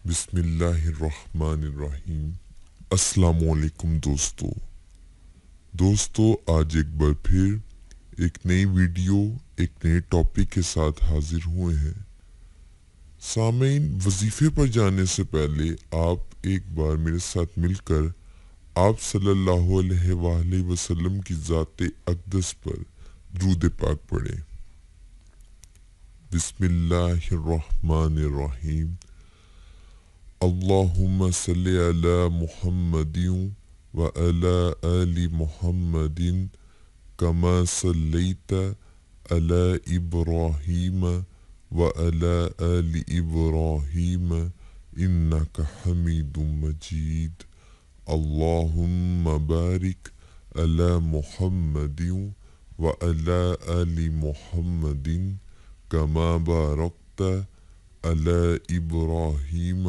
بسم اللہ الرحمن الرحیم۔ السلام علیکم دوستو آج ایک بار پھر ایک نئی ویڈیو ایک نئے ٹاپک کے ساتھ حاضر ہوئے ہیں۔ سامعین، وظیفے پر جانے سے پہلے آپ ایک بار میرے ساتھ مل کر آپ صلی اللہ علیہ وآلہ وسلم کی ذات اقدس پر درود پاک پڑھیں۔ بسم اللہ الرحمن الرحیم۔ اللہم صلی علی محمد وعلی آل محمد کما صلیت علی ابراہیم وعلی آل ابراہیم انک حمید مجید۔ اللہم بارک علی محمد وعلی آل محمد کما بارکت علی ابراہیم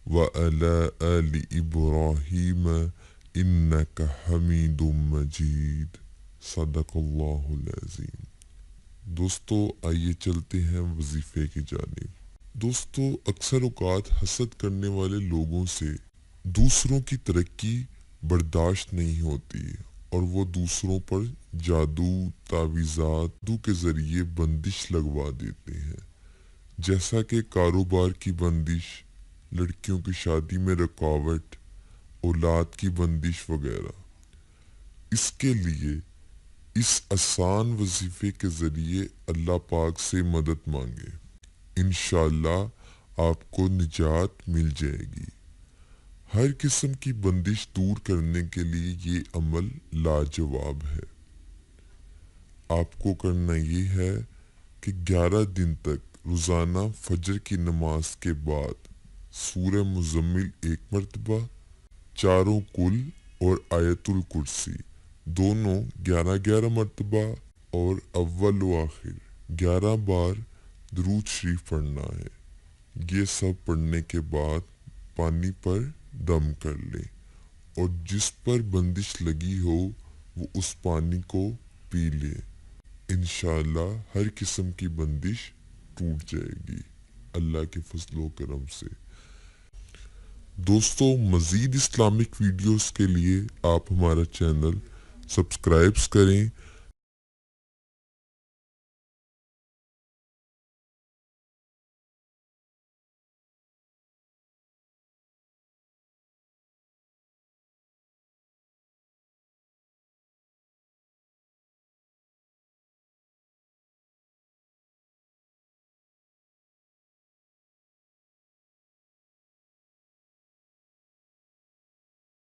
وعلی آل ابراہیم انک حمید مجید۔ صدق اللہ العظیم۔ دوستو آئیے چلتے ہیں وظیفے کی جانب۔ دوستو اکثر اوقات حسد کرنے والے لوگوں سے دوسروں کی ترقی برداشت نہیں ہوتی اور وہ دوسروں پر جادو تعویذات کے ذریعے بندش لگوا دیتے ہیں، جیسا کہ کاروبار کی بندش، لڑکیوں کی شادی میں رکاوٹ، اولاد کی بندش وغیرہ۔ اس کے لیے اس آسان وظیفے کے ذریعے اللہ پاک سے مدد مانگے، انشاءاللہ آپ کو نجات مل جائے گی۔ ہر قسم کی بندش دور کرنے کے لیے یہ عمل لاجواب ہے۔ آپ کو کرنا یہ ہے کہ 11 دن تک روزانہ فجر کی نماز کے بعد سورہ مزمل ایک مرتبہ، چاروں کل اور آیت الکرسی دونوں 11 مرتبہ اور اول و آخر 11 بار درود شریف پڑھنا ہے۔ یہ سب پڑھنے کے بعد پانی پر دم کر لیں اور جس پر بندش لگی ہو وہ اس پانی کو پی لے، انشاءاللہ ہر قسم کی بندش ٹوٹ جائے گی اللہ کے فضل و کرم سے۔ دوستو مزید اسلامک ویڈیوز کے لیے آپ ہمارا چینل سبسکرائب کریں